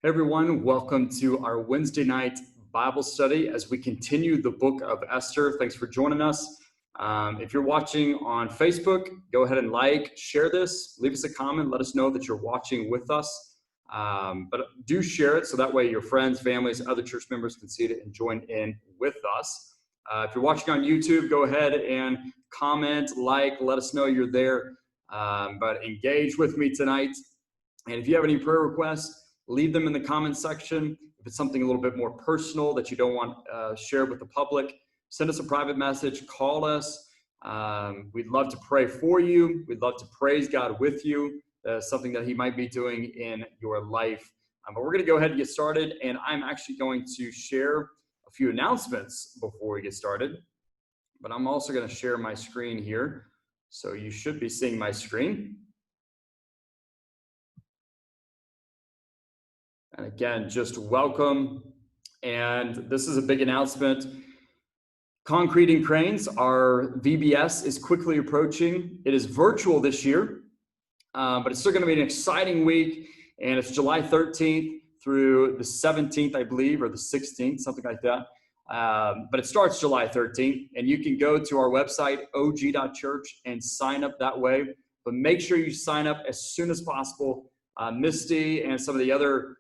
Hey everyone, welcome to our Wednesday night Bible study as we continue the book of Esther. Thanks for joining us. If you're watching on Facebook, go ahead and share this, leave us a comment, let us know that you're watching with us. But do share it so that way your friends, families, other church members can see it and join in with us. If you're watching on YouTube, go ahead and comment, let us know you're there. But engage with me tonight. And if you have any prayer requests, leave them in the comments section. If it's something a little bit more personal that you don't want shared with the public, send us a private message, call us. We'd love to pray for you. We'd love to praise God with you, something that he might be doing in your life. But we're going to go ahead and get started, and I'm actually going to share a few announcements before we get started. But I'm also going to share my screen here, so you should be seeing my screen. And again, just welcome. And this is a big announcement. Concrete and Cranes, our VBS is quickly approaching. It is virtual this year, but it's still going to be an exciting week. And it's July 13th through the 17th, I believe, or the 16th, something like that. But it starts July 13th. And you can go to our website, og.church, and sign up that way. But make sure you sign up as soon as possible. Misty and some of the other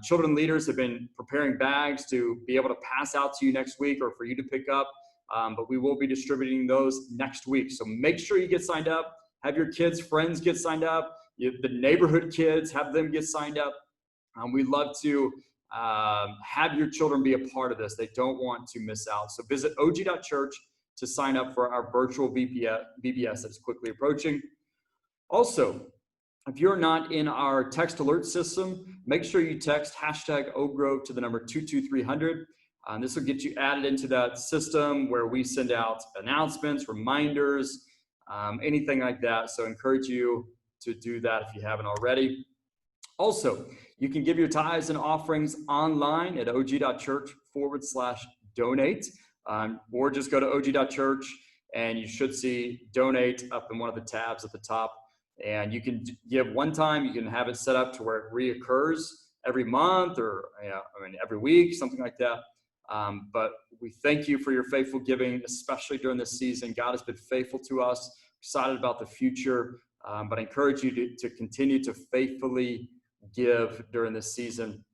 children leaders have been preparing bags to be able to pass out to you next week or for you to pick up, but we will be distributing those next week. So make sure you get signed up, have your kids' friends get signed up, the neighborhood kids, have them get signed up. We'd love to have your children be a part of this. They don't want to miss out. So visit og.church to sign up for our virtual VBS that's quickly approaching. Also, if you're not in our text alert system, make sure you text #OakGrove to the number 22300. This will get you added into that system where we send out announcements, reminders, anything like that. So I encourage you to do that if you haven't already. Also, you can give your tithes and offerings online at og.church/donate, or just go to og.church and you should see donate up in one of the tabs at the top. And you can give one time, you can have it set up to where it reoccurs every month or every week, something like that. But we thank you for your faithful giving, especially during this season. God has been faithful to us, excited about the future, but I encourage you to continue to faithfully give during this season.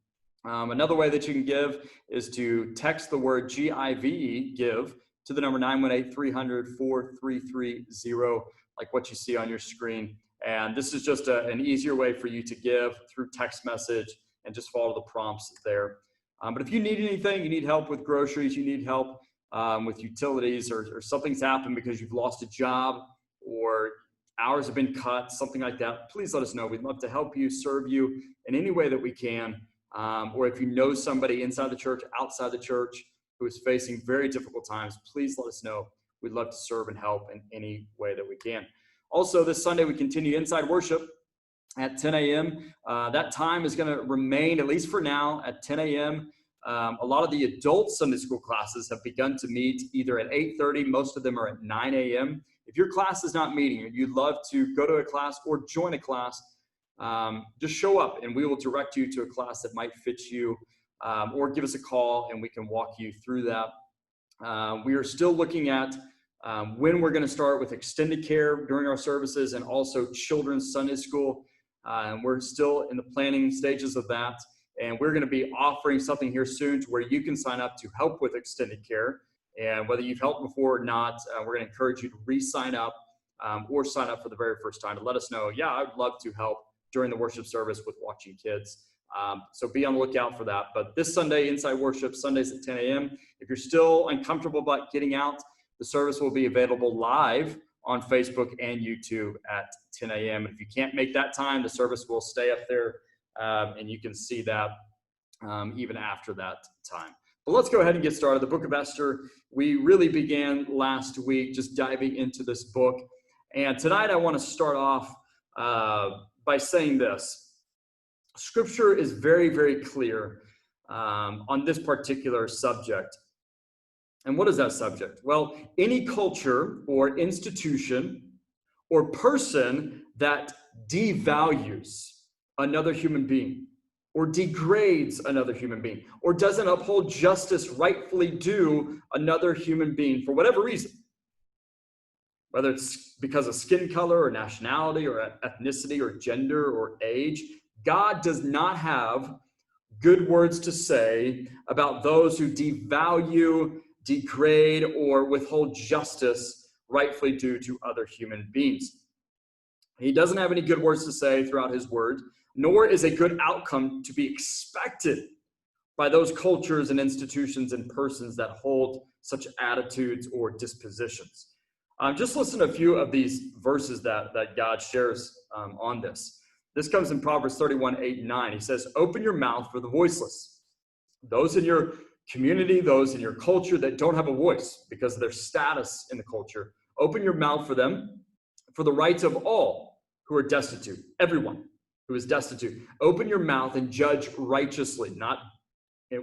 Another way that you can give is to text the word GIVE, give, to the number 918-300-4330, like what you see on your screen. And this is just an easier way for you to give through text message and just follow the prompts there. But if you need anything, you need help with groceries, you need help with utilities, or something's happened because you've lost a job or hours have been cut, something like that, please let us know. We'd love to help you, serve you in any way that we can. Or if you know somebody inside the church, outside the church, who is facing very difficult times, please let us know. We'd love to serve and help in any way that we can. Also, this Sunday, we continue inside worship at 10 a.m. That time is going to remain, at least for now, at 10 a.m. A lot of the adult Sunday school classes have begun to meet either at 8:30. Most of them are at 9 a.m. If your class is not meeting and you'd love to go to a class or join a class, just show up and we will direct you to a class that might fit you, or give us a call and we can walk you through that. We are still looking at when we're going to start with extended care during our services and also children's Sunday school. And we're still in the planning stages of that. And we're going to be offering something here soon to where you can sign up to help with extended care. And whether you've helped before or not, we're going to encourage you to re-sign up or sign up for the very first time to let us know, yeah, I'd love to help during the worship service with watching kids. So be on the lookout for that. But this Sunday, Inside Worship, Sundays at 10 a.m. If you're still uncomfortable about getting out, the service will be available live on Facebook and YouTube at 10 a.m. If you can't make that time, the service will stay up there, and you can see that even after that time. But let's go ahead and get started. The book of Esther, we really began last week just diving into this book. And tonight I want to start off by saying this. Scripture is very, very clear on this particular subject. And what is that subject? Well, any culture or institution or person that devalues another human being or degrades another human being, or doesn't uphold justice rightfully due another human being for whatever reason, whether it's because of skin color or nationality or ethnicity or gender or age, God does not have good words to say about those who devalue, degrade, or withhold justice rightfully due to other human beings. He doesn't have any good words to say throughout his word, nor is a good outcome to be expected by those cultures and institutions and persons that hold such attitudes or dispositions. Just listen to a few of these verses that God shares on this. This comes in Proverbs 31, 8 and 9. He says, open your mouth for the voiceless. Those in your community, those in your culture that don't have a voice because of their status in the culture, open your mouth for them, for the rights of all who are destitute, everyone who is destitute. Open your mouth and judge righteously, not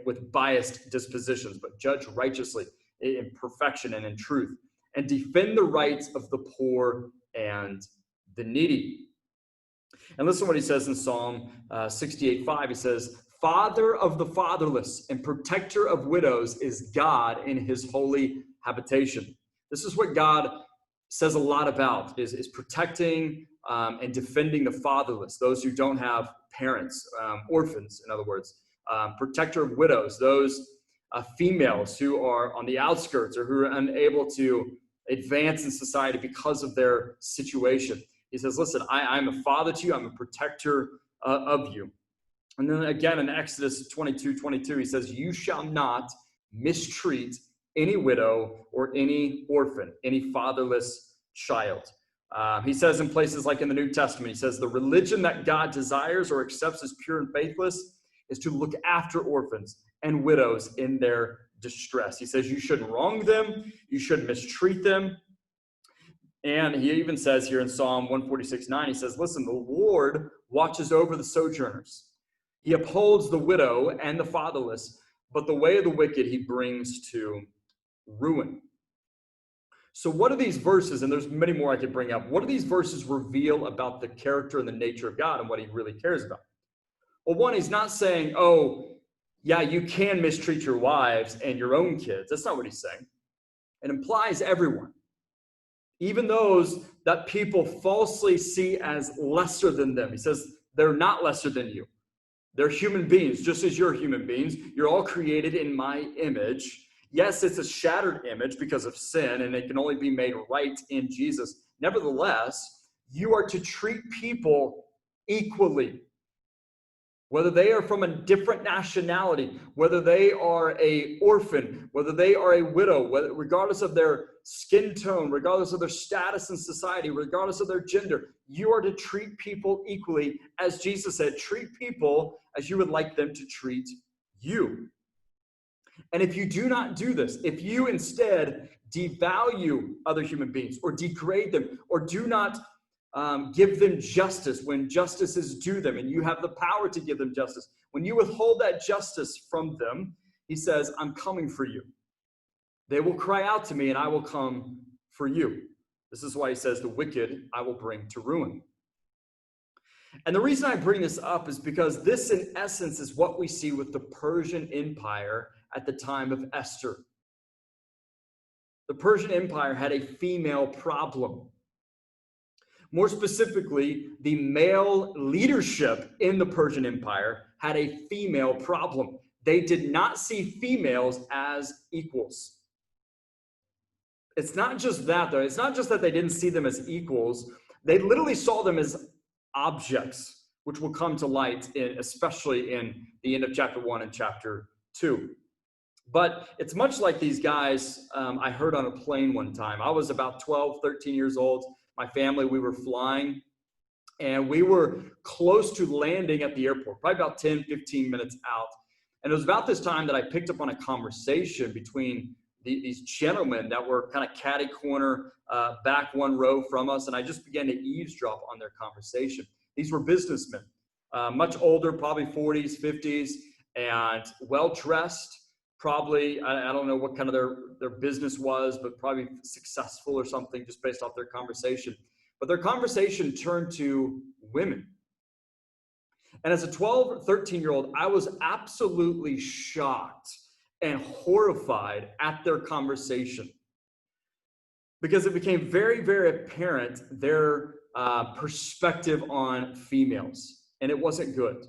with biased dispositions, but judge righteously in perfection and in truth, and defend the rights of the poor and the needy. And listen to what he says in Psalm 68:5. He says, Father of the fatherless and protector of widows is God in his holy habitation. This is what God says a lot about, is protecting and defending the fatherless, those who don't have parents, orphans, in other words. Protector of widows, those females who are on the outskirts or who are unable to advance in society because of their situation. He says, listen, I'm a father to you. I'm a protector of you. And then again in Exodus 22:22, he says, you shall not mistreat any widow or any orphan, any fatherless child. He says in places like in the New Testament, he says, the religion that God desires or accepts as pure and faithless is to look after orphans and widows in their distress. He says you shouldn't wrong them, you shouldn't mistreat them. And he even says here in Psalm 146:9, he says, listen, the Lord watches over the sojourners. He upholds the widow and the fatherless, but the way of the wicked he brings to ruin. So what do these verses, and there's many more I could bring up, what do these verses reveal about the character and the nature of God and what he really cares about? Well, one, he's not saying, oh, yeah, you can mistreat your wives and your own kids. That's not what he's saying. It implies everyone, even those that people falsely see as lesser than them. He says they're not lesser than you. They're human beings, just as you're human beings. You're all created in my image. Yes, it's a shattered image because of sin, and it can only be made right in Jesus. Nevertheless, you are to treat people equally. Whether they are from a different nationality, whether they are an orphan, whether they are a widow, regardless of their skin tone, regardless of their status in society, regardless of their gender, you are to treat people equally. As Jesus said, treat people as you would like them to treat you. And if you do not do this, if you instead devalue other human beings or degrade them or do not give them justice when justice is due them, and you have the power to give them justice. When you withhold that justice from them, he says, I'm coming for you. They will cry out to me, and I will come for you. This is why he says, the wicked I will bring to ruin. And the reason I bring this up is because this, in essence, is what we see with the Persian Empire at the time of Esther. The Persian Empire had a female problem. More specifically, the male leadership in the Persian Empire had a female problem. They did not see females as equals. It's not just that, though. It's not just that they didn't see them as equals. They literally saw them as objects, which will come to light, especially in the end of chapter 1 and chapter 2. But it's much like these guys I heard on a plane one time. I was about 12, 13 years old. My family, we were flying, and we were close to landing at the airport, probably about 10, 15 minutes out. And it was about this time that I picked up on a conversation between these gentlemen that were kind of catty corner back one row from us, and I just began to eavesdrop on their conversation. These were businessmen, much older, probably 40s, 50s, and well-dressed. Probably, I don't know what kind of their business was, but probably successful or something just based off their conversation. But their conversation turned to women. And as a 12 or 13-year-old, I was absolutely shocked and horrified at their conversation because it became very, very apparent their perspective on females, and it wasn't good.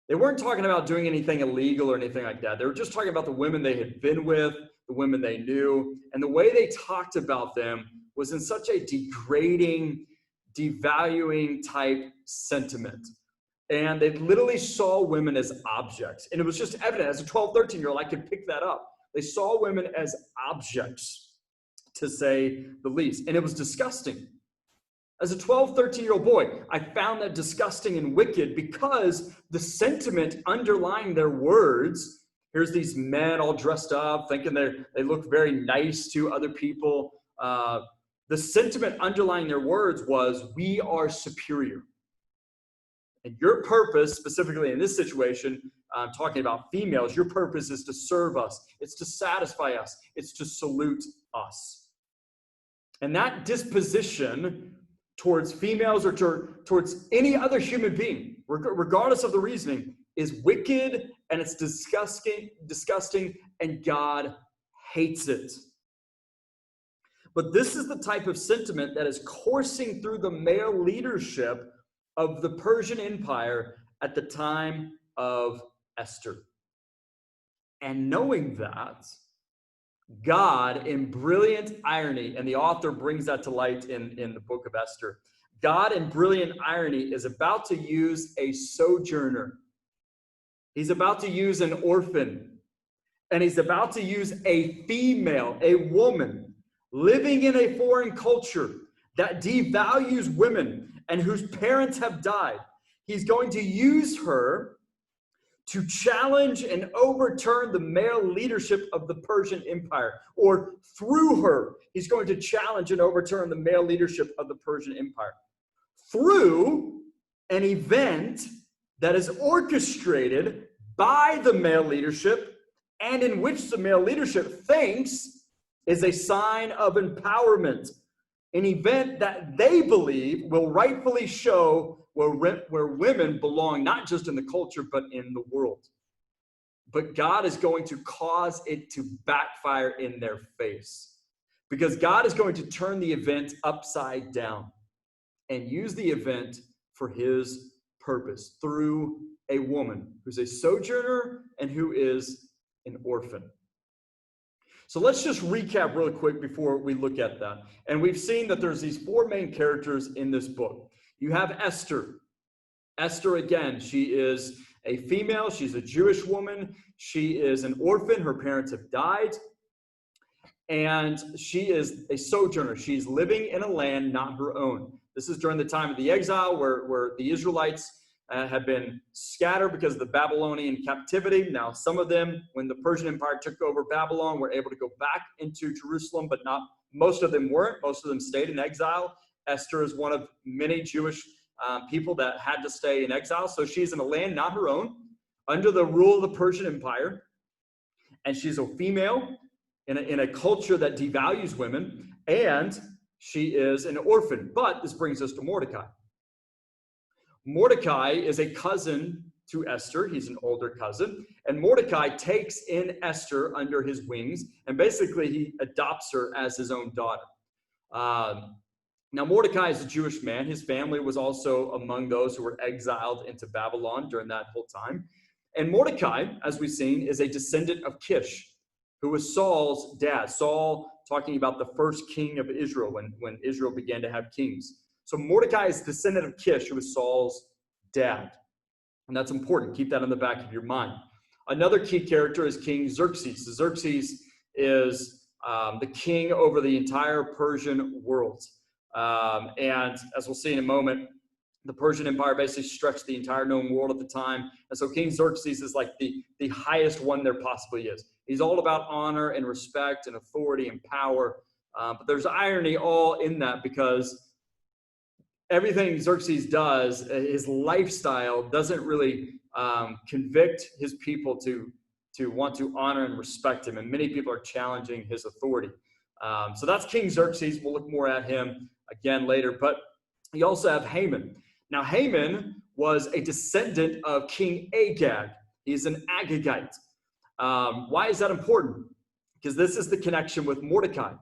They weren't talking about doing anything illegal or anything like that. They were just talking about the women they had been with, the women they knew, and the way they talked about them was in such a degrading, devaluing type sentiment. And they literally saw women as objects. And it was just evident. As a 12, 13-year-old, I could pick that up. They saw women as objects, to say the least. And it was disgusting. As a 12, 13-year-old boy, I found that disgusting and wicked because the sentiment underlying their words, here's these men all dressed up, thinking they look very nice to other people. The sentiment underlying their words was, we are superior. And your purpose, specifically in this situation, talking about females, your purpose is to serve us. It's to satisfy us. It's to salute us. And that disposition towards females or towards any other human being, regardless of the reasoning, is wicked and it's disgusting, and God hates it. But this is the type of sentiment that is coursing through the male leadership of the Persian Empire at the time of Esther. And knowing that, God, in brilliant irony, and the author brings that to light in the book of Esther, God, in brilliant irony, is about to use a sojourner. He's about to use an orphan. And he's about to use a female, a woman, living in a foreign culture that devalues women and whose parents have died. He's going to use her to challenge and overturn the male leadership of the Persian Empire. Or through her, he's going to challenge and overturn the male leadership of the Persian Empire. Through an event that is orchestrated by the male leadership and in which the male leadership thinks is a sign of empowerment. An event that they believe will rightfully show where women belong, not just in the culture, but in the world. But God is going to cause it to backfire in their face, because God is going to turn the event upside down and use the event for his purpose through a woman who's a sojourner and who is an orphan. So let's just recap really quick before we look at that. And we've seen that there's these four main characters in this book. You have Esther. Esther, again, she is a female. She's a Jewish woman. She is an orphan. Her parents have died. And she is a sojourner. She's living in a land not her own. This is during the time of the exile where the Israelites have been scattered because of the Babylonian captivity. Now, some of them, when the Persian Empire took over Babylon, were able to go back into Jerusalem, but not most of them weren't. Most of them stayed in exile. Esther is one of many Jewish people that had to stay in exile. So she's in a land not her own, under the rule of the Persian Empire. And she's a female in a culture that devalues women. And she is an orphan. But this brings us to Mordecai. Mordecai is a cousin to Esther. He's an older cousin. And Mordecai takes in Esther under his wings, and basically he adopts her as his own daughter. Now, Mordecai is a Jewish man. His family was also among those who were exiled into Babylon during that whole time. And Mordecai, as we've seen, is a descendant of Kish, who was Saul's dad. Saul, talking about the first king of Israel, when Israel began to have kings. So Mordecai is descendant of Kish, who was Saul's dad. And that's important. Keep that in the back of your mind. Another key character is King Xerxes. Xerxes is the king over the entire Persian world. And as we'll see in a moment, the Persian Empire basically stretched the entire known world at the time. And so King Xerxes is like the highest one there possibly is. He's all about honor and respect and authority and power. But there's irony all in that, because everything Xerxes does, his lifestyle doesn't really convict his people to want to honor and respect him. And many people are challenging his authority. So that's King Xerxes. We'll look more at him again later. But you also have Haman. Now, Haman was a descendant of King Agag. He's an Agagite. Why is that important? Because this is the connection with Mordecai.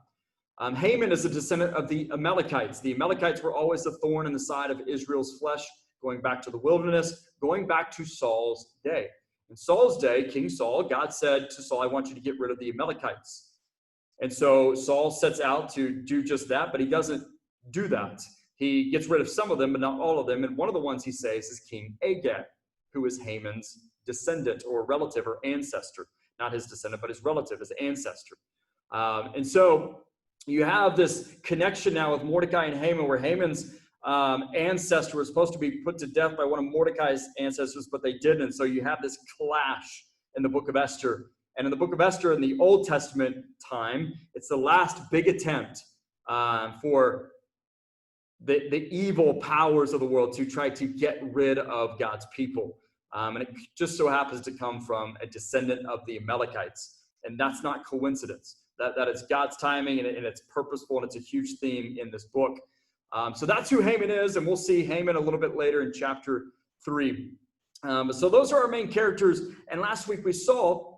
Haman is a descendant of the Amalekites. The Amalekites were always a thorn in the side of Israel's flesh, going back to the wilderness, going back to Saul's day. In Saul's day, King Saul, God said to Saul, I want you to get rid of the Amalekites. And so Saul sets out to do just that, but he doesn't do that. He gets rid of some of them, but not all of them. And one of the ones he saves is King Agag, who is Haman's descendant or relative or ancestor. Not his descendant, but his relative, his ancestor. And so you have this connection now with Mordecai and Haman, where Haman's ancestor was supposed to be put to death by one of Mordecai's ancestors, but they didn't. And so you have this clash in the book of Esther. And in the book of Esther, in the Old Testament time, it's the last big attempt for the evil powers of the world to try to get rid of God's people. And it just so happens to come from a descendant of the Amalekites. And that's not coincidence. That is God's timing, and it's purposeful, and it's a huge theme in this book. So that's who Haman is, and we'll see Haman a little bit later in chapter 3. So those are our main characters. And last week we saw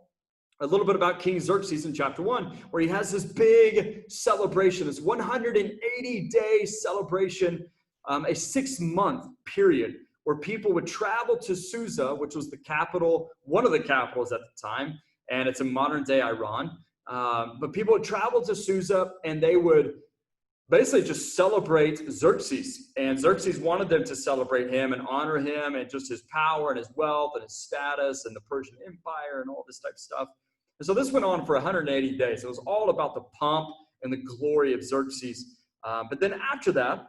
a little bit about King Xerxes in chapter 1, where he has this big celebration, this 180-day celebration, a 6-month period, where people would travel to Susa, which was the capital, one of the capitals at the time, and it's in modern-day Iran. But people would travel to Susa, and they would basically just celebrate Xerxes. And Xerxes wanted them to celebrate him and honor him and just his power and his wealth and his status and the Persian Empire and all this type of stuff. And so this went on for 180 days. It was all about the pomp and the glory of Xerxes. But then after that,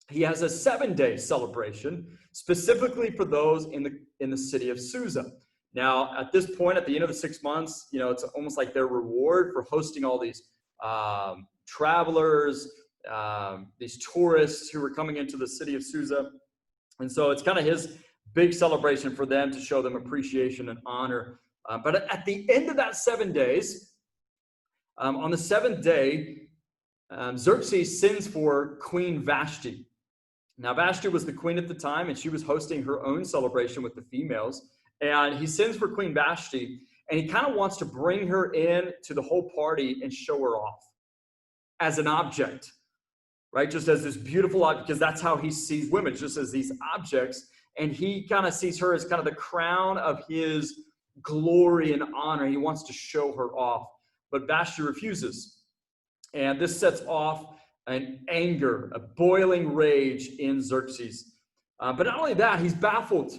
he has a 7-day celebration specifically for those in the city of Susa. Now, at this point, at the end of the 6 months, it's almost like their reward for hosting all these travelers, these tourists who were coming into the city of Susa. And so it's kind of his big celebration for them to show them appreciation and honor. But at the end of that 7 days, on the 7th day, Xerxes sends for Queen Vashti. Now, Vashti was the queen at the time, and she was hosting her own celebration with the females. And he sends for Queen Vashti, and he kind of wants to bring her in to the whole party and show her off as an object, right? Just as this beautiful object, because that's how he sees women, just as these objects. And he kind of sees her as kind of the crown of his glory and honor. He wants to show her off, but Vashti refuses. And this sets off an anger, a boiling rage in Xerxes. But not only that, he's baffled.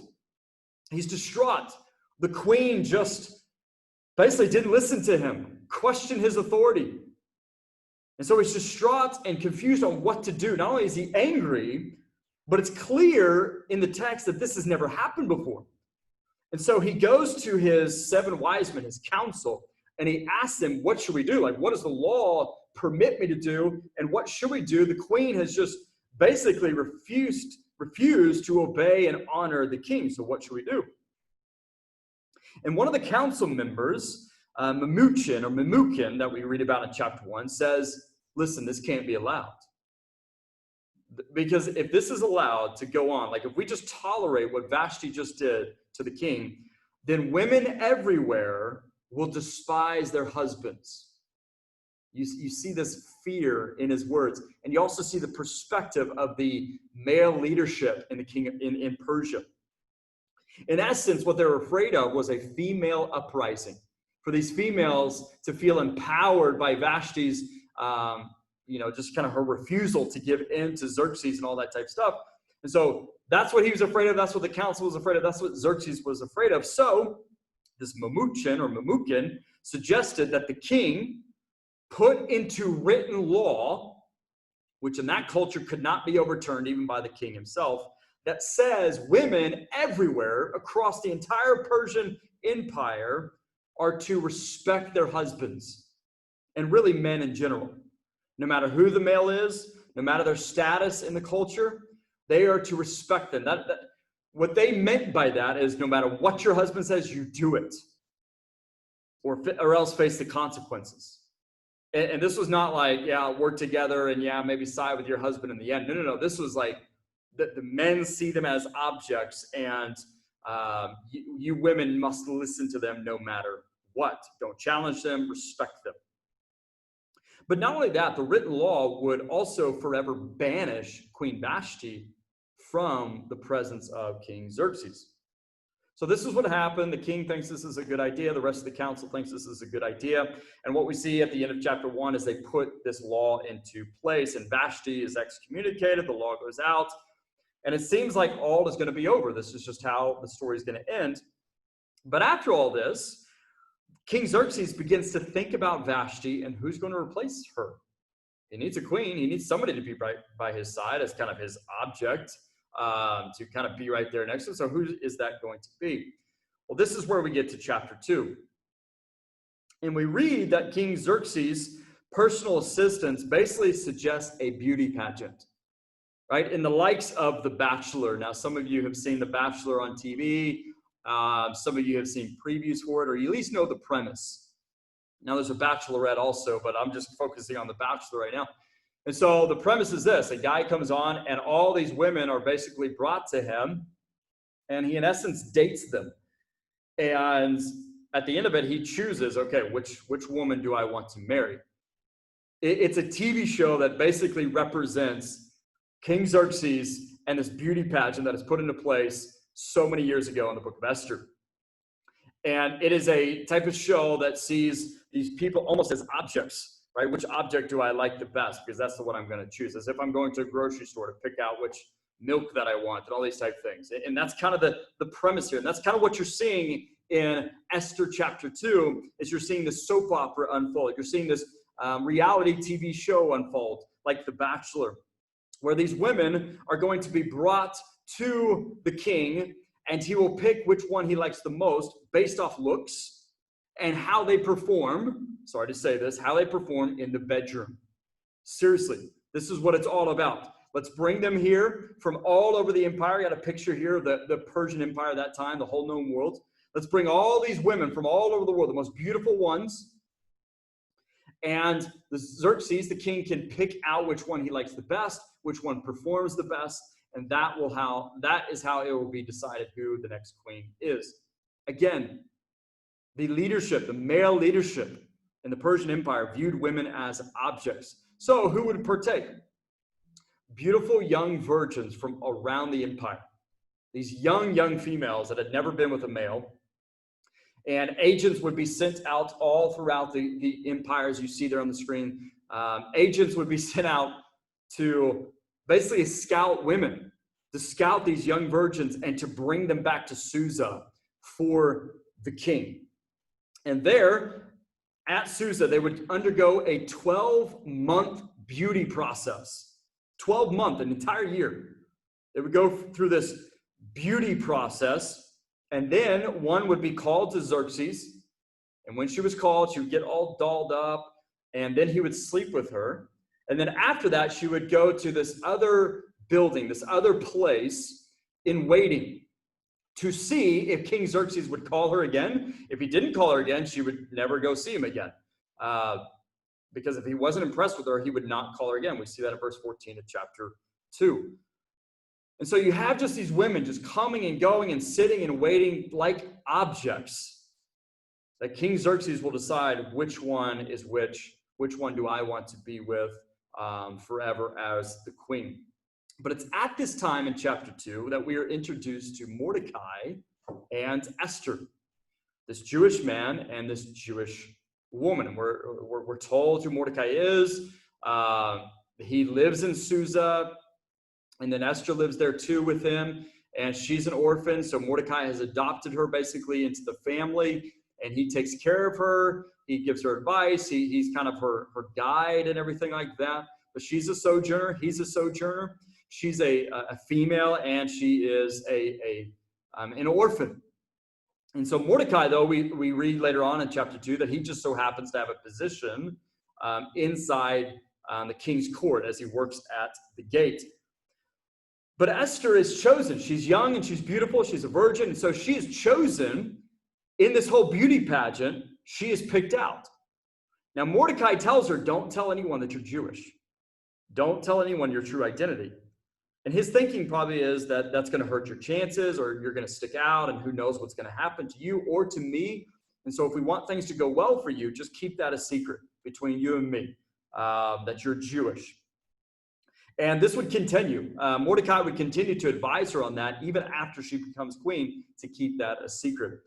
He's distraught. The queen just basically didn't listen to him, questioned his authority. And so he's distraught and confused on what to do. Not only is he angry, but it's clear in the text that this has never happened before. And so he goes to his 7 wise men, his council, and he asks them, what should we do? Like, what does the law permit me to do? And what should we do? The queen has just basically refused to obey and honor the king. So what should we do? And one of the council members, Memucan, that we read about in chapter 1, says, listen, this can't be allowed. Because if this is allowed to go on, like if we just tolerate what Vashti just did to the king, then women everywhere will despise their husbands. You see this fear in his words. And you also see the perspective of the male leadership in the king in Persia. In essence, what they're afraid of was a female uprising. For these females to feel empowered by Vashti's, just kind of her refusal to give in to Xerxes and all that type of stuff. And so that's what he was afraid of. That's what the council was afraid of. That's what Xerxes was afraid of. So this Memucan suggested that the king put into written law, which in that culture could not be overturned even by the king himself, that says women everywhere across the entire Persian Empire are to respect their husbands, and really men in general. No matter who the male is, no matter their status in the culture, they are to respect them. What they meant by that is no matter what your husband says, you do it, or else face the consequences. And this was not like, yeah, work together and yeah, maybe side with your husband in the end. No. This was like, the men see them as objects, and you women must listen to them no matter what. Don't challenge them, respect them. But not only that, the written law would also forever banish Queen Vashti from the presence of King Xerxes. So this is what happened. The king thinks this is a good idea. The rest of the council thinks this is a good idea. And what we see at the end of chapter 1 is they put this law into place, and Vashti is excommunicated. The law goes out. And it seems like all is going to be over. This is just how the story is going to end. But after all this, King Xerxes begins to think about Vashti and who's going to replace her. He needs a queen. He needs somebody to be right by his side as kind of his object, to kind of be right there next to him. So who is that going to be? Well, this is where we get to chapter 2. And we read that King Xerxes' personal assistants basically suggest a beauty pageant, right? In the likes of The Bachelor. Now, some of you have seen The Bachelor on TV. Some of you have seen previews for it, or you at least know the premise. Now, there's a Bachelorette also, but I'm just focusing on The Bachelor right now. And so the premise is this. A guy comes on, and all these women are basically brought to him, and he, in essence, dates them. And at the end of it, he chooses, okay, which woman do I want to marry? It's a TV show that basically represents King Xerxes and this beauty pageant that is put into place so many years ago in the book of Esther. And it is a type of show that sees these people almost as objects, right? Which object do I like the best? Because that's the one I'm going to choose. As if I'm going to a grocery store to pick out which milk that I want and all these type of things. And that's kind of the premise here. And that's kind of what you're seeing in Esther chapter 2, is you're seeing this soap opera unfold. You're seeing this reality TV show unfold, like The Bachelor, where these women are going to be brought to the king, and he will pick which one he likes the most based off looks and how they perform. Sorry to say this, how they perform in the bedroom. Seriously, this is what it's all about. Let's bring them here from all over the empire. You got a picture here of the Persian Empire at that time, the whole known world. Let's bring all these women from all over the world, the most beautiful ones. And the Xerxes, the king, can pick out which one he likes the best, which one performs the best, and that is how it will be decided who the next queen is. Again, the leadership, the male leadership in the Persian Empire viewed women as objects. So who would partake? Beautiful young virgins from around the empire. These young females that had never been with a male. And agents would be sent out all throughout the empire, as you see there on the screen. Agents would be sent out to basically scout women, to scout these young virgins and to bring them back to Susa for the king. And there, at Susa, they would undergo a 12-month beauty process. 12-month, an entire year. They would go through this beauty process, and then one would be called to Xerxes. And when she was called, she would get all dolled up, and then he would sleep with her. And then after that, she would go to this other building, this other place in waiting to see if King Xerxes would call her again. If he didn't call her again, she would never go see him again. Because if he wasn't impressed with her, he would not call her again. We see that in verse 14 of chapter 2. And so you have just these women just coming and going and sitting and waiting like objects, that King Xerxes will decide which one is which one do I want to be with forever as the queen. But it's at this time in chapter 2 that we are introduced to Mordecai and Esther, this Jewish man and this Jewish woman. And we're told who Mordecai is. He lives in Susa, and then Esther lives there too with him, and she's an orphan. So Mordecai has adopted her basically into the family, and he takes care of her. He gives her advice. He's kind of her guide and everything like that. But she's a sojourner. He's a sojourner. She's a female, and she is an orphan. And so Mordecai, though, we read later on in chapter 2 that he just so happens to have a position inside the king's court as he works at the gate. But Esther is chosen. She's young and she's beautiful. She's a virgin. And so she is chosen in this whole beauty pageant. She is picked out. Now, Mordecai tells her, don't tell anyone that you're Jewish. Don't tell anyone your true identity. And his thinking probably is that that's going to hurt your chances, or you're going to stick out, and who knows what's going to happen to you or to me. And so if we want things to go well for you, just keep that a secret between you and me, that you're Jewish. And this would continue. Mordecai would continue to advise her on that even after she becomes queen, to keep that a secret.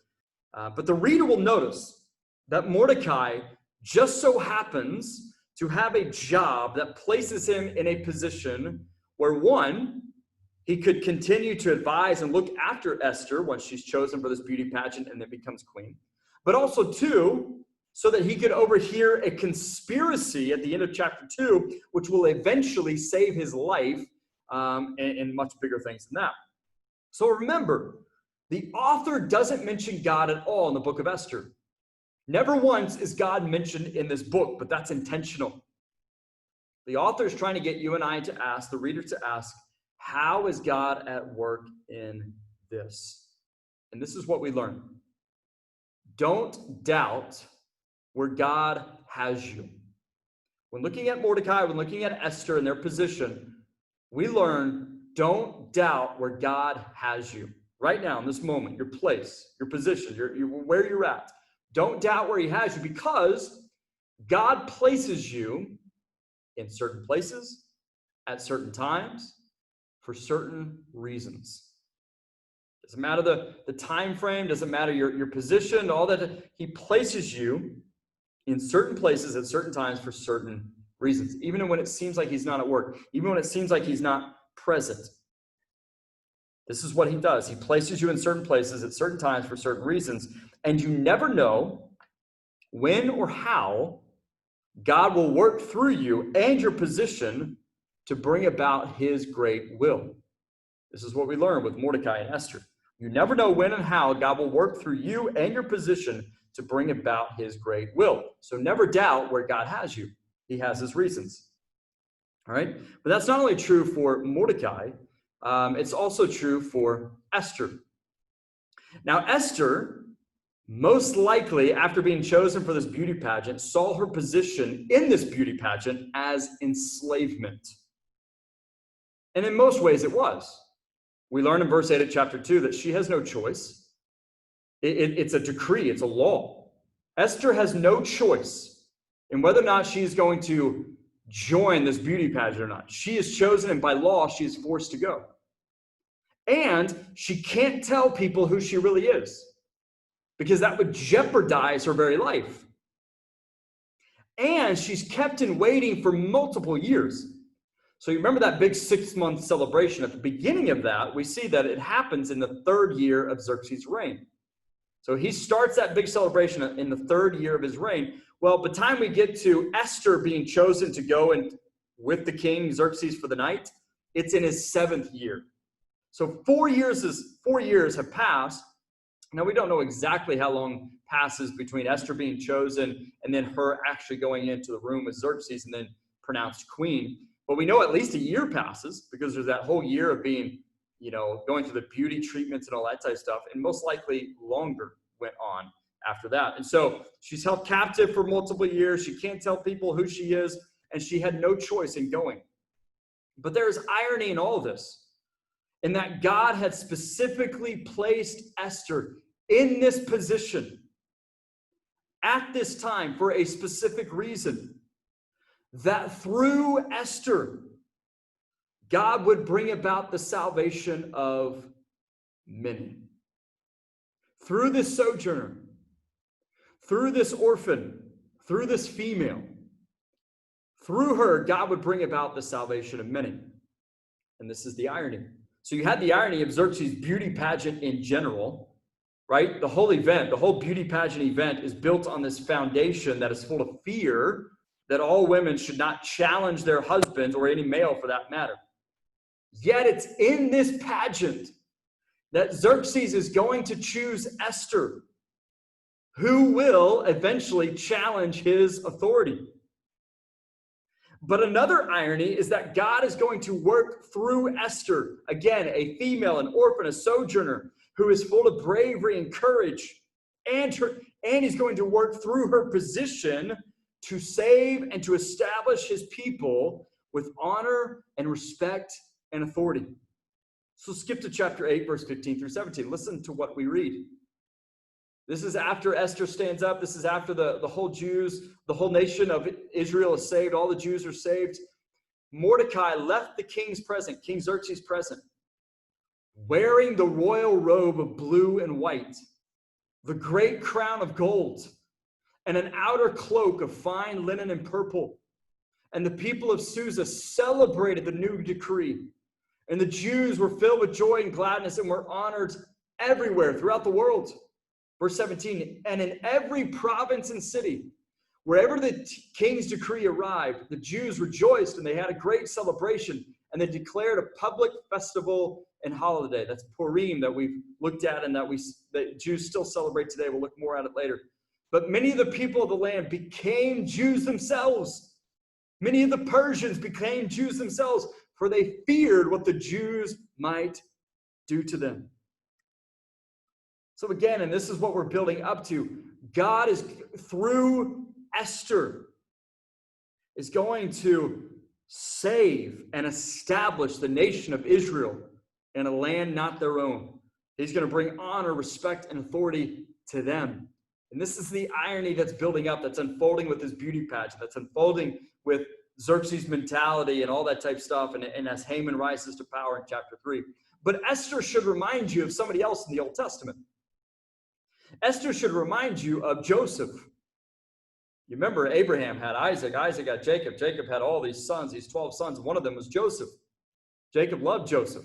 But the reader will notice that Mordecai just so happens to have a job that places him in a position where, one, he could continue to advise and look after Esther once she's chosen for this beauty pageant and then becomes queen. But also, two, so that he could overhear a conspiracy at the end of chapter 2, which will eventually save his life, and much bigger things than that. So remember, the author doesn't mention God at all in the book of Esther. Never once is God mentioned in this book, but that's intentional. The author is trying to get you and I to ask, the reader to ask, how is God at work in this? And this is what we learn. Don't doubt where God has you. When looking at Mordecai, when looking at Esther and their position, we learn, don't doubt where God has you. Right now, in this moment, your place, your position, where you're at. Don't doubt where he has you, because God places you in certain places, at certain times, for certain reasons. Doesn't matter the time frame, doesn't matter your position, all that. He places you in certain places at certain times for certain reasons, even when it seems like he's not at work, even when it seems like he's not present. This is what he does. He places you in certain places at certain times for certain reasons, and you never know when or how God will work through you and your position to bring about his great will. This is what we learn with Mordecai and Esther. You never know when and how God will work through you and your position to bring about his great will. So never doubt where God has you. He has his reasons. All right? But that's not only true for Mordecai, it's also true for Esther. Now, Esther, most likely, after being chosen for this beauty pageant, saw her position in this beauty pageant as enslavement. And in most ways, it was. We learn in verse 8 of chapter 2 that she has no choice. It's a decree, it's a law. Esther has no choice in whether or not she is going to join this beauty pageant or not. She is chosen, and by law, she is forced to go. And she can't tell people who she really is, because that would jeopardize her very life. And she's kept in waiting for multiple years. So you remember that big 6-month celebration. At the beginning of that, we see that it happens in the 3rd year of Xerxes' reign. So he starts that big celebration in the 3rd year of his reign. Well, by the time we get to Esther being chosen to go and with the king Xerxes for the night, it's in his 7th year. So 4 years have passed. Now, we don't know exactly how long passes between Esther being chosen and then her actually going into the room with Xerxes and then pronounced queen. But we know at least a year passes, because there's that whole year of being, going through the beauty treatments and all that type of stuff. And most likely longer went on after that. And so she's held captive for multiple years. She can't tell people who she is, and she had no choice in going. But there's irony in all of this, in that God had specifically placed Esther in this position at this time for a specific reason, that through Esther, God would bring about the salvation of many. Through this sojourner, through this orphan, through this female, through her, God would bring about the salvation of many. And this is the irony. So you had the irony of Xerxes' beauty pageant in general, right? The whole event, the whole beauty pageant event is built on this foundation that is full of fear that all women should not challenge their husbands, or any male for that matter. Yet it's in this pageant that Xerxes is going to choose Esther, who will eventually challenge his authority. But another irony is that God is going to work through Esther, again, a female, an orphan, a sojourner, who is full of bravery and courage, and he's going to work through her position to save and to establish his people with honor and respect and authority. So skip to chapter 8, verse 15 through 17. Listen to what we read. This is after Esther stands up. This is after the whole nation of Israel is saved. All the Jews are saved. Mordecai left the king's present, King Xerxes' present, wearing the royal robe of blue and white, the great crown of gold, and an outer cloak of fine linen and purple. And the people of Susa celebrated the new decree. And the Jews were filled with joy and gladness and were honored everywhere throughout the world. Verse 17, and in every province and city, wherever the king's decree arrived, the Jews rejoiced and they had a great celebration, and they declared a public festival and holiday. That's Purim that we've looked at and that Jews still celebrate today. We'll look more at it later. But many of the people of the land became Jews themselves. Many of the Persians became Jews themselves, for they feared what the Jews might do to them. So again, and this is what we're building up to, God is, through Esther, is going to save and establish the nation of Israel in a land not their own. He's going to bring honor, respect, and authority to them. And this is the irony that's building up, that's unfolding with this beauty pageant, that's unfolding with Xerxes' mentality and all that type stuff, and as Haman rises to power in chapter 3. But Esther should remind you of somebody else in the Old Testament. Esther should remind you of Joseph. You remember Abraham had Isaac, Isaac had Jacob, Jacob had all these sons, these 12 sons. One of them was Joseph. Jacob loved Joseph.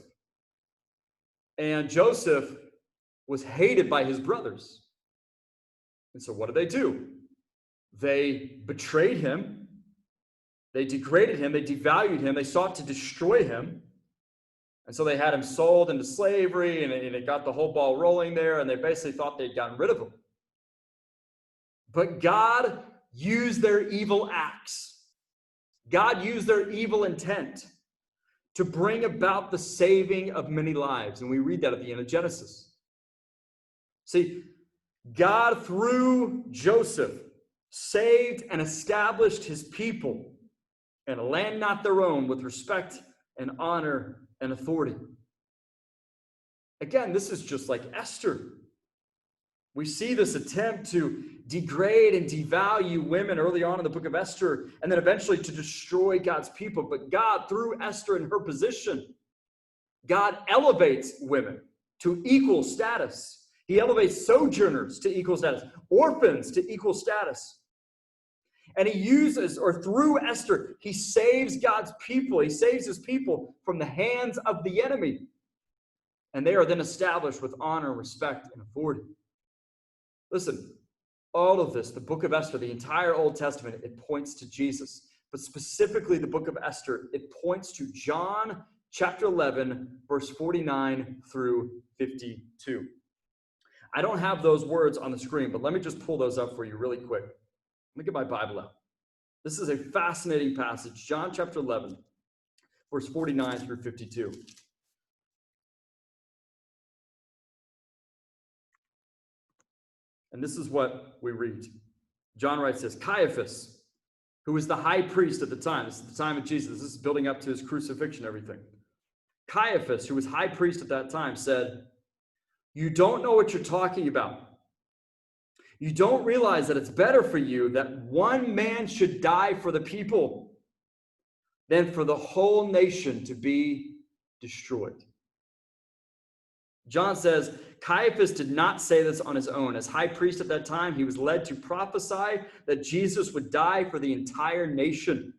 And Joseph was hated by his brothers. And so what did they do? They betrayed him. They degraded him. They devalued him. They sought to destroy him. And so they had him sold into slavery, and it got the whole ball rolling there, and they basically thought they'd gotten rid of him. But God used their evil acts. God used their evil intent to bring about the saving of many lives. And we read that at the end of Genesis. See, God, through Joseph, saved and established his people in a land not their own with respect and honor and authority. Again, this is just like Esther. We see this attempt to degrade and devalue women early on in the book of Esther, and then eventually to destroy God's people. But God, through Esther and her position, God elevates women to equal status. He elevates sojourners to equal status, orphans to equal status. And he uses, or through Esther, he saves God's people. He saves his people from the hands of the enemy. And they are then established with honor, respect, and authority. Listen, all of this, the book of Esther, the entire Old Testament, it points to Jesus. But specifically the book of Esther, it points to John chapter 11, verse 49 through 52. I don't have those words on the screen, but let me just pull those up for you really quick. Let me get my Bible out. This is a fascinating passage. John chapter 11, verse 49 through 52. And this is what we read. John writes this: Caiaphas, who was the high priest at the time, this is the time of Jesus, this is building up to his crucifixion, everything. Caiaphas, who was high priest at that time, said, "You don't know what you're talking about. You don't realize that it's better for you that one man should die for the people than for the whole nation to be destroyed." John says, Caiaphas did not say this on his own. As high priest at that time, he was led to prophesy that Jesus would die for the entire nation.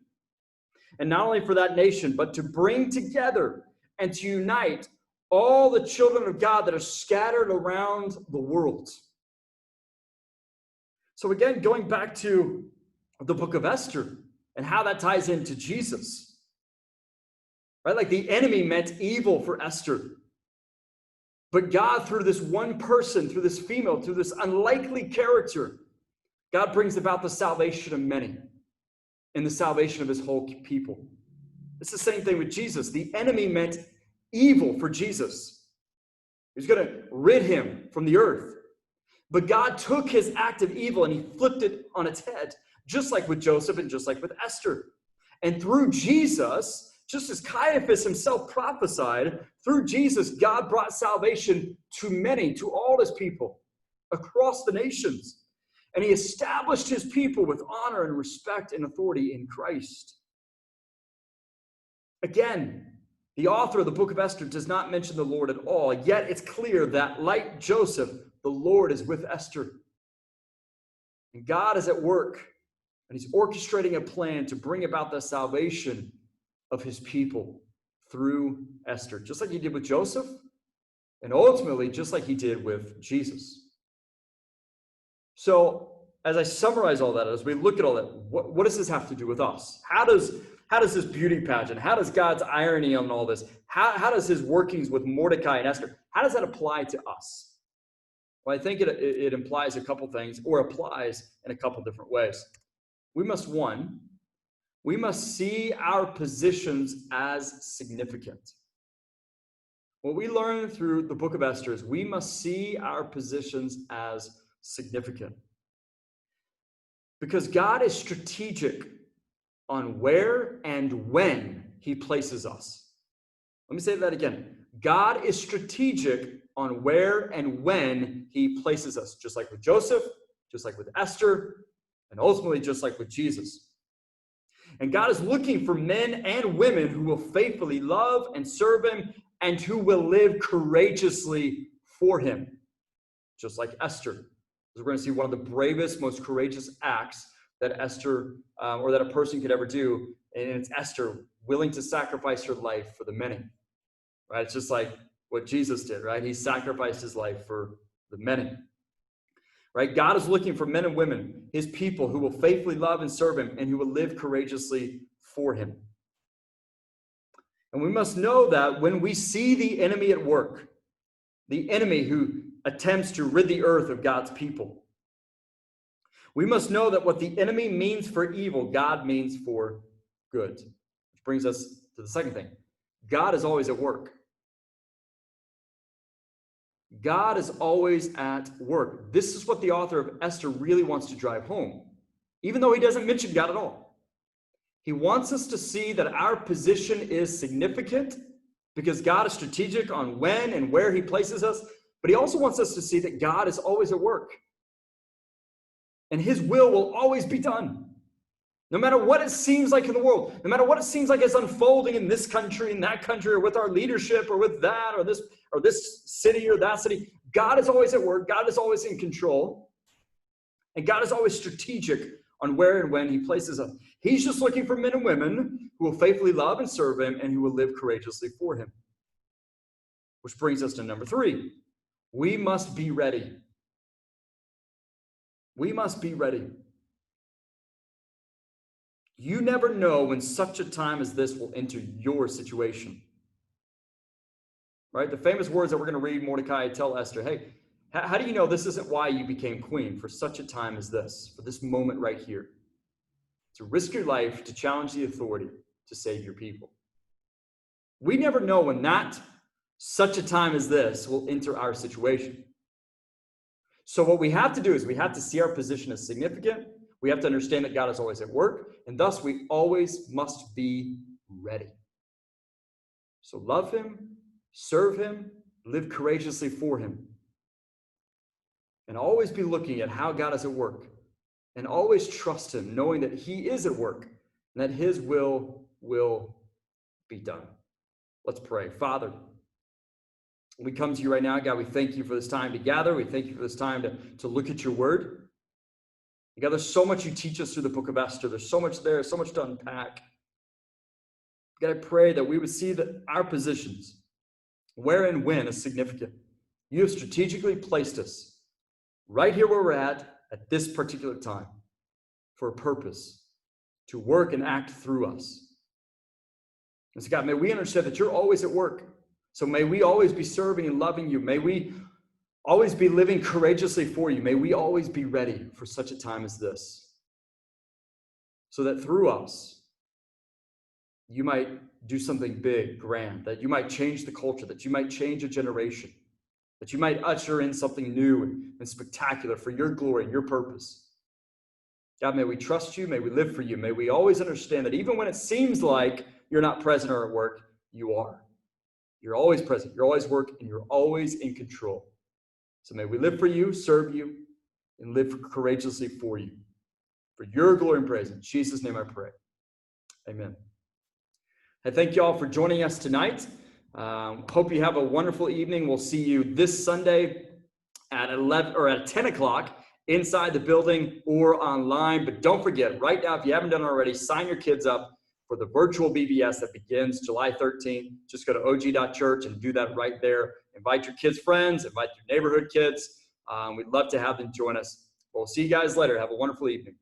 And not only for that nation, but to bring together and to unite all the children of God that are scattered around the world. So again, going back to the book of Esther and how that ties into Jesus, right? Like the enemy meant evil for Esther. But God, through this one person, through this female, through this unlikely character, God brings about the salvation of many and the salvation of his whole people. It's the same thing with Jesus. The enemy meant evil for Jesus. He was going to rid him from the earth. But God took his act of evil and he flipped it on its head, just like with Joseph and just like with Esther. And through Jesus just as Caiaphas himself prophesied, through Jesus, God brought salvation to many, to all his people across the nations. And he established his people with honor and respect and authority in Christ. Again, the author of the book of Esther does not mention the Lord at all, yet it's clear that, like Joseph, the Lord is with Esther. And God is at work, and he's orchestrating a plan to bring about the salvation of his people through Esther, just like he did with Joseph, and ultimately just like he did with Jesus. So, as I summarize all that, as we look at all that, what does this have to do with us? How does this beauty pageant, how does God's irony on all this, how does his workings with Mordecai and Esther, how does that apply to us? Well, I think it implies a couple things, or applies in a couple different ways. We must see our positions as significant. What we learn through the book of Esther is we must see our positions as significant. Because God is strategic on where and when he places us. Let me say that again. God is strategic on where and when he places us, just like with Joseph, just like with Esther, and ultimately just like with Jesus. And God is looking for men and women who will faithfully love and serve him and who will live courageously for him, just like Esther. We're going to see one of the bravest, most courageous acts that Esther or that a person could ever do, and it's Esther willing to sacrifice her life for the many. Right? It's just like what Jesus did, right? He sacrificed his life for the many. Right? God is looking for men and women, his people, who will faithfully love and serve him and who will live courageously for him. And we must know that when we see the enemy at work, the enemy who attempts to rid the earth of God's people, we must know that what the enemy means for evil, God means for good. Which brings us to the second thing. God is always at work. God is always at work. This is what the author of Esther really wants to drive home, even though he doesn't mention God at all. He wants us to see that our position is significant because God is strategic on when and where he places us, but he also wants us to see that God is always at work. And his will always be done. No matter what it seems like in the world, no matter what it seems like is unfolding in this country, in that country, or with our leadership, or with that, or this city or that city, God is always at work. God is always in control. And God is always strategic on where and when he places us. He's just looking for men and women who will faithfully love and serve him and who will live courageously for him. Which brings us to number 3. We must be ready. We must be ready. You never know when such a time as this will enter your situation. Right? The famous words that we're going to read, Mordecai tell Esther, hey, how do you know this isn't why you became queen for such a time as this, for this moment right here? To risk your life, to challenge the authority, to save your people. We never know when that such a time as this will enter our situation. So what we have to do is we have to see our position as significant. We have to understand that God is always at work, and thus we always must be ready. So love him, serve him, live courageously for him. And always be looking at how God is at work. And always trust him, knowing that he is at work and that his will be done. Let's pray. Father, we come to you right now. God, we thank you for this time to gather. We thank you for this time to look at your word. God, there's so much you teach us through the book of Esther. There's so much there, so much to unpack. God, I pray that we would see that our positions, where and when, is significant. You have strategically placed us right here where we're at this particular time for a purpose, to work and act through us. And so God, may we understand that you're always at work. So may we always be serving and loving you. May we always be living courageously for you. May we always be ready for such a time as this. So that through us, you might do something big, grand, that you might change the culture, that you might change a generation, that you might usher in something new and spectacular for your glory and your purpose. God, may we trust you. May we live for you. May we always understand that even when it seems like you're not present or at work. You are. You're always present. You're always work, and you're always in control. So may we live for you, serve you, and live courageously for you. For your glory and praise. In Jesus' name I pray. Amen. I thank you all for joining us tonight. Hope you have a wonderful evening. We'll see you this Sunday at 11 or at 10 o'clock inside the building or online. But don't forget, right now, if you haven't done it already, sign your kids up for the virtual BBS that begins July 13th. Just go to og.church and do that right there. Invite your kids' friends, invite your neighborhood kids. We'd love to have them join us. We'll see you guys later. Have a wonderful evening.